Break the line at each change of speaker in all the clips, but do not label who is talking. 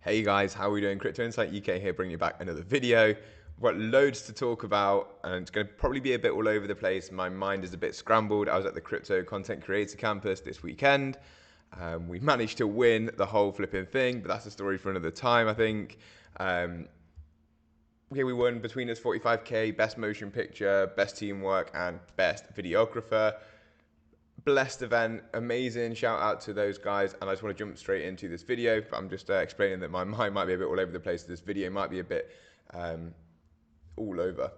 Hey guys, how are we doing? Crypto Insight UK here, bringing you back another video. We've got loads to talk about, and it's going to probably be a bit all over the place. My mind is a bit scrambled. I was at the Crypto Content Creator Campus this weekend. We managed to win the whole flipping thing, but that's a story for another time, I think. We won between us 45k, best motion picture, best teamwork, and best videographer. Blessed event, amazing, shout out to those guys. And I just want to jump straight into this video. I'm just explaining that my mind might be a bit all over the place. This video might be a bit all over.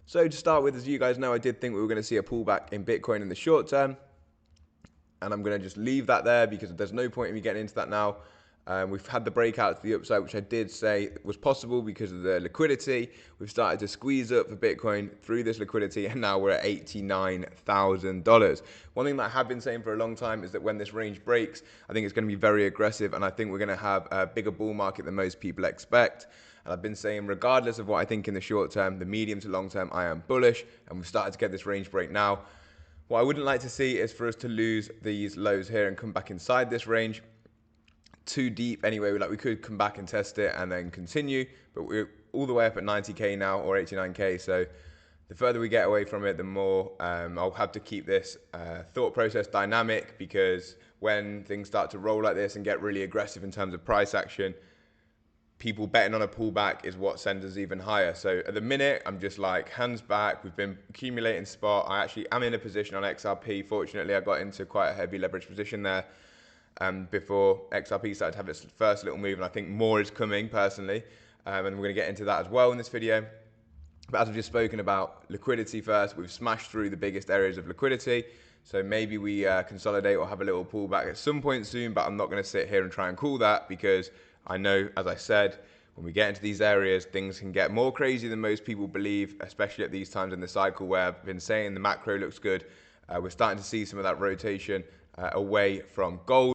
So to start with, as you guys know, I did think we were going to see a pullback in Bitcoin in the short term, and I'm going to just leave that there because there's no point in me getting into that now. We've had the breakout to the upside, which I did say was possible because of the liquidity. We've started to squeeze up for Bitcoin through this liquidity, and now we're at $89,000. One thing that I have been saying for a long time is that when this range breaks, I think it's going to be very aggressive, and I think we're going to have a bigger bull market than most people expect. And I've been saying, regardless of what I think in the short term, the medium to long term, I am bullish, and we've started to get this range break now. What I wouldn't like to see is for us to lose these lows here and come back inside this range too deep anyway. We could come back and test it and then continue, but we're all the way up at 90k now, or 89k. So the further we get away from it, the more I'll have to keep this thought process dynamic, because when things start to roll like this and get really aggressive in terms of price action, people betting on a pullback is what sends us even higher. So at the minute, I'm just like hands back. We've been accumulating spot. I actually am in a position on XRP. Fortunately, I got into quite a heavy leverage position there before XRP started to have its first little move, and I think more is coming personally, and we're going to get into that as well in this video. But as I've just spoken about liquidity first, we've smashed through the biggest areas of liquidity, so maybe we consolidate or have a little pullback at some point soon, but I'm not going to sit here and try and call that, because I know, as I said, when we get into these areas, things can get more crazy than most people believe, especially at these times in the cycle where I've been saying the macro looks good. We're starting to see some of that rotation away from gold.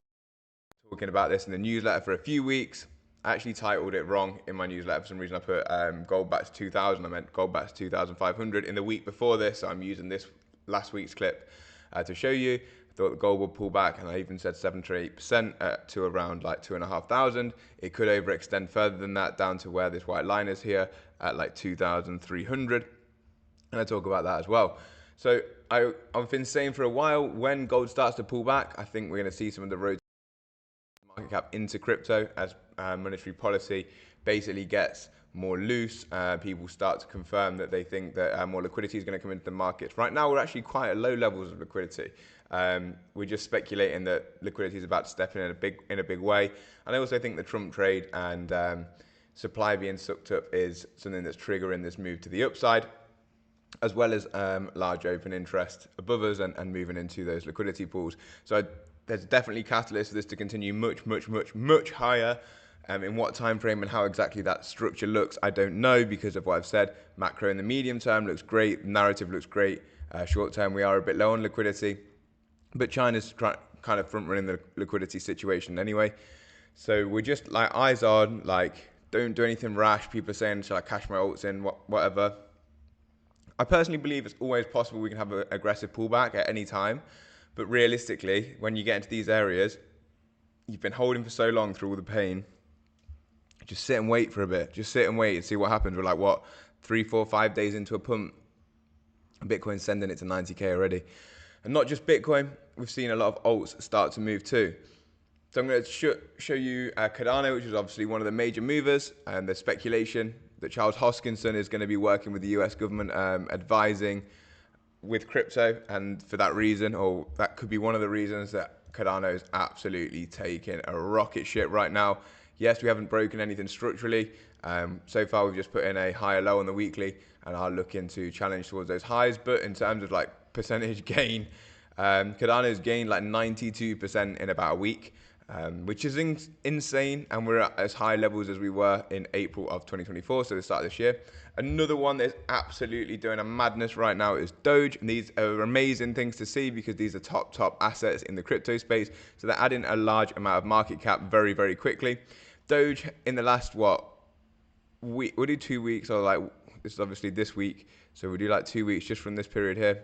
Talking about this in the newsletter for a few weeks. I actually titled it wrong in my newsletter. For some reason I put gold back to 2000. I meant gold back to 2500 in the week before this, so I'm using this last week's clip to show you. I thought the gold would pull back, and I even said 7 to 8% to around like 2,500. It could overextend further than that down to where this white line is here at like 2,300, and I talk about that as well. So I've been saying for a while, when gold starts to pull back, I think we're going to see some of the road market cap into crypto as monetary policy basically gets more loose. People start to confirm that they think that more liquidity is going to come into the markets. Right now, we're actually quite at low levels of liquidity. We're just speculating that liquidity is about to step in a big way. And I also think the Trump trade and supply being sucked up is something that's triggering this move to the upside, as well as large open interest above us and moving into those liquidity pools. So there's definitely catalyst for this to continue much higher. In what time frame and how exactly that structure looks, I don't know, because of what I've said. Macro in the medium term looks great, narrative looks great. Short term, we are a bit low on liquidity, but China's kind of front running the liquidity situation anyway. So we're just like eyes on, like don't do anything rash. People are saying, shall I cash my alts in, whatever. I personally believe it's always possible we can have an aggressive pullback at any time. But realistically, when you get into these areas, you've been holding for so long through all the pain, just sit and wait for a bit. Just sit and wait and see what happens. We're like, what, 3, 4, 5 days into a pump? Bitcoin's sending it to 90k already. And not just Bitcoin, we've seen a lot of alts start to move too. So I'm going to show you Cardano, which is obviously one of the major movers, and there's speculation that Charles Hoskinson is going to be working with the US government, advising with crypto, and for that reason, or that could be one of the reasons, that Cardano is absolutely taking a rocket ship right now. Yes, we haven't broken anything structurally. So far, we've just put in a higher low on the weekly and are looking to challenge towards those highs. But in terms of like percentage gain, Cardano's gained like 92% in about a week, which is insane. And we're at as high levels as we were in April of 2024, so the start of this year. Another one that's absolutely doing a madness right now is Doge. And these are amazing things to see, because these are top assets in the crypto space. So they're adding a large amount of market cap very quickly. Doge in the last, we'll do 2 weeks, or like, this is obviously this week. So we'll do like 2 weeks just from this period here.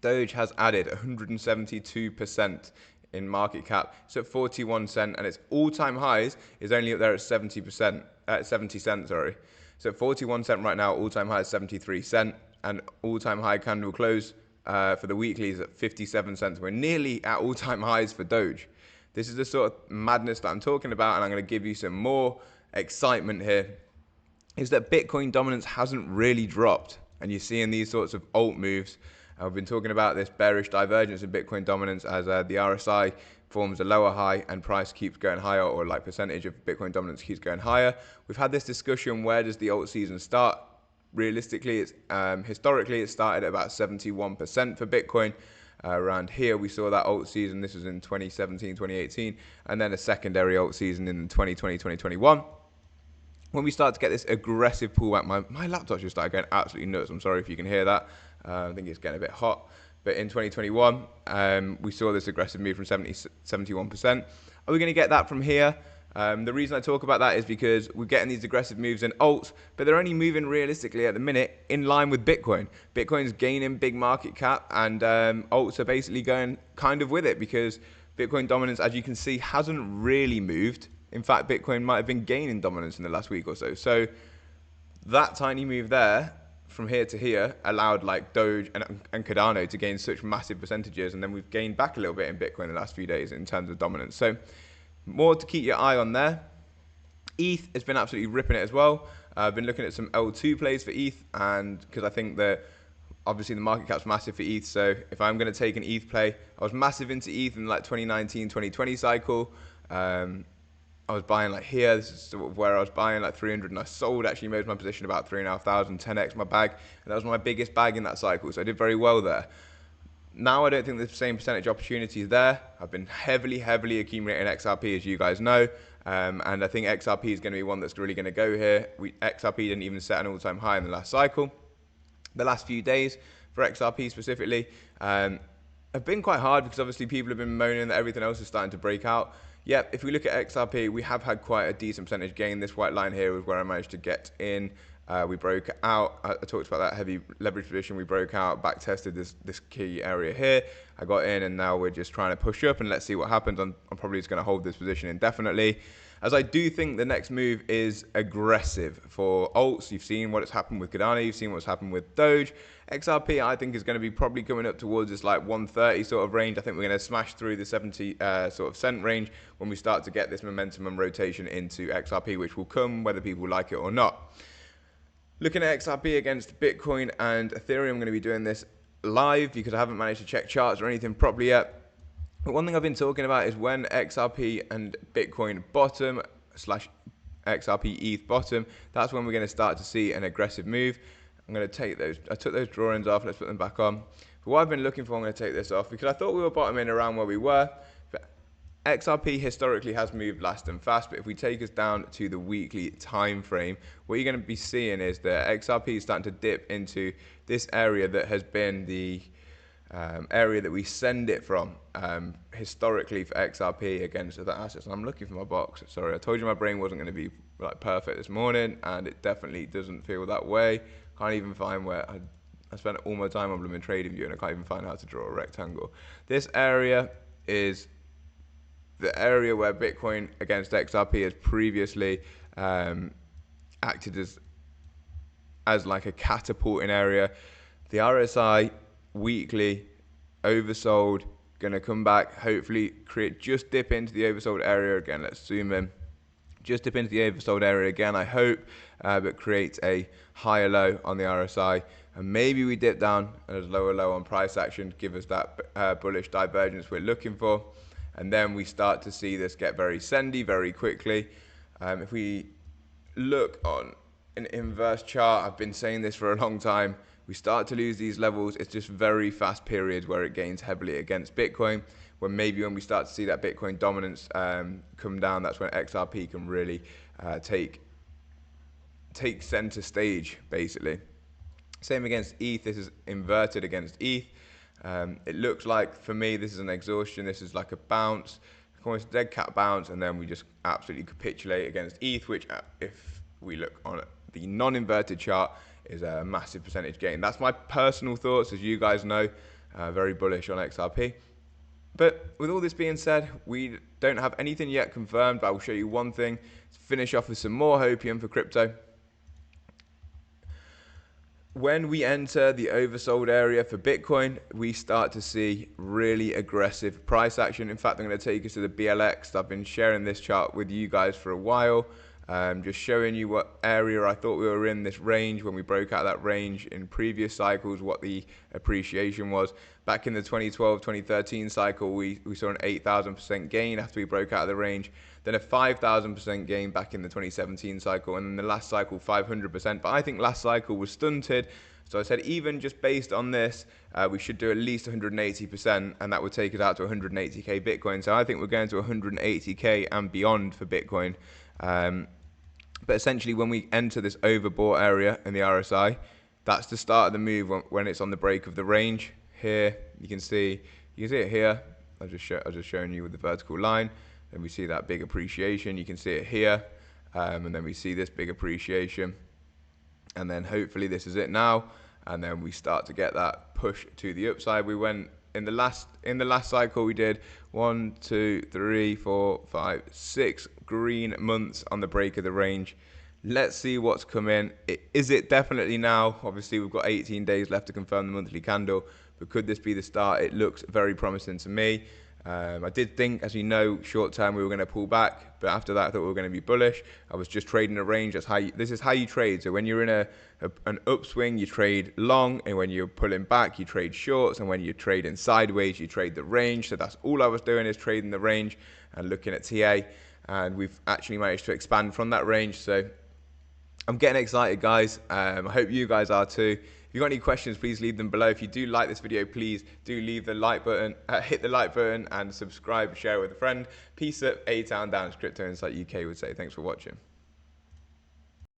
Doge has added 172% in market cap. It's at 41 cent, and its all-time highs is only up there at 70 cents. Sorry, so 41 cent right now. All-time high is 73 cent, and all-time high candle close for the weekly is at 57 cents. We're nearly at all-time highs for Doge. This is the sort of madness that I'm talking about, and I'm going to give you some more excitement here. Is that Bitcoin dominance hasn't really dropped, and you're seeing these sorts of alt moves. I've been talking about this bearish divergence in Bitcoin dominance as the RSI forms a lower high and price keeps going higher, or like percentage of Bitcoin dominance keeps going higher. We've had this discussion, where does the alt season start? Realistically, it's historically it started at about 71% for Bitcoin. Around here we saw that alt season. This was in 2017, 2018, and then a secondary alt season in 2020, 2021. When we start to get this aggressive pullback, my laptop just started going absolutely nuts. I'm sorry if you can hear that. I think it's getting a bit hot. But in 2021, we saw this aggressive move from 71%. Are we going to get that from here? The reason I talk about that is because we're getting these aggressive moves in alts, but they're only moving realistically at the minute in line with Bitcoin. Bitcoin's gaining big market cap, and alts are basically going kind of with it, because Bitcoin dominance, as you can see, hasn't really moved. In fact, Bitcoin might have been gaining dominance in the last week or so. So that tiny move there from here to here allowed like Doge and Cardano to gain such massive percentages, and then we've gained back a little bit in Bitcoin in the last few days in terms of dominance. So more to keep your eye on there. ETH has been absolutely ripping it as well. I've been looking at some L2 plays for ETH, and because I think that obviously the market cap's massive for ETH, so if I'm going to take an ETH play, I was massive into ETH in like 2019, 2020 cycle. I was buying like here, this is sort of where I was buying like 300, and I sold actually most of my position about 3,500, 10x my bag, and that was my biggest bag in that cycle, so I did very well there. Now I don't think the same percentage opportunity is there. I've been heavily accumulating XRP, as you guys know, and I think XRP is going to be one that's really going to go here. XRP didn't even set an all-time high in the last cycle. The last few days for XRP specifically have been quite hard, because obviously people have been moaning that everything else is starting to break out. Yep, if we look at XRP, we have had quite a decent percentage gain. This white line here was where I managed to get in. We broke out. I talked about that heavy leverage position. We broke out, back tested this key area here. I got in, and now we're just trying to push up, and let's see what happens. I'm probably just going to hold this position indefinitely, as I do think the next move is aggressive for alts. You've seen what's happened with Cardano. You've seen what's happened with Doge. XRP, I think, is going to be probably coming up towards this like 130 sort of range. I think we're going to smash through the 70 sort of cent range when we start to get this momentum and rotation into XRP, which will come whether people like it or not. Looking at XRP against Bitcoin and Ethereum, I'm going to be doing this live because I haven't managed to check charts or anything properly yet. But one thing I've been talking about is when XRP and Bitcoin bottom / XRP ETH bottom, that's when we're going to start to see an aggressive move. I'm going to take those. I took those drawings off. Let's put them back on. But what I've been looking for, I'm going to take this off because I thought we were bottoming around where we were. But XRP historically has moved last and fast, but if we take us down to the weekly time frame, what you're going to be seeing is that XRP is starting to dip into this area that has been the area that we send it from historically for XRP against other assets. And I'm looking for my box. Sorry, I told you my brain wasn't going to be like perfect this morning, and it definitely doesn't feel that way. Can't even find where I spent all my time on Blooming Trading View, and I can't even find how to draw a rectangle. This area is the area where Bitcoin against XRP has previously acted as like a catapulting area. The RSI weekly oversold, gonna come back, hopefully just dip into the oversold area again. Let's zoom in. Just dip into the oversold area again, I hope, but create a higher low on the RSI, and maybe we dip down at a lower low on price action to give us that bullish divergence we're looking for, and then we start to see this get very sendy very quickly. If we look on an inverse chart, I've been saying this for a long time, we start to lose these levels. It's just very fast periods where it gains heavily against Bitcoin. When we start to see that Bitcoin dominance come down, that's when XRP can really take center stage, basically. Same against ETH. This is inverted against ETH. It looks like, for me, this is an exhaustion. This is like a bounce, almost dead cat bounce, and then we just absolutely capitulate against ETH, which, if we look on the non-inverted chart, is a massive percentage gain. That's my personal thoughts, as you guys know, very bullish on XRP. But with all this being said, we don't have anything yet confirmed, but I will show you one thing to finish off with some more hopium for crypto. When we enter the oversold area for Bitcoin, we start to see really aggressive price action. In fact, I'm going to take us to the BLX. I've been sharing this chart with you guys for a while, just showing you what area I thought we were in this range when we broke out that range in previous cycles, what the appreciation was. Back in the 2012-2013 cycle, we saw an 8,000% gain after we broke out of the range. Then a 5,000% gain back in the 2017 cycle, and then the last cycle 500%. But I think last cycle was stunted, so I said even just based on this, we should do at least 180%, and that would take us out to 180k Bitcoin. So I think we're going to 180k and beyond for Bitcoin. But essentially, when we enter this overbought area in the RSI, that's the start of the move when it's on the break of the range. Here you can see it here. I'll just showing you with the vertical line. Then we see that big appreciation. You can see it here, and then we see this big appreciation, and then hopefully this is it now, and then we start to get that push to the upside. We went in the last cycle, we did 1, 2, 3, 4, 5, 6 green months on the break of the range. Let's see what's come in. Is it definitely now? Obviously, we've got 18 days left to confirm the monthly candle, but could this be the start? It looks very promising to me. I did think, as you know, short term we were going to pull back, but after that I thought we were going to be bullish. I was just trading a range. This is how you trade. So when you're in an upswing, you trade long, and when you're pulling back, you trade shorts, and when you're trading sideways, you trade the range. So that's all I was doing, is trading the range and looking at TA, and we've actually managed to expand from that range. So I'm getting excited, guys. I hope you guys are too. If you've got any questions, please leave them below. If you do like this video, please do leave the like button, hit the like button, and subscribe, share with a friend. Peace up, A-Town down, as Crypto Insight UK would say. Thanks for watching.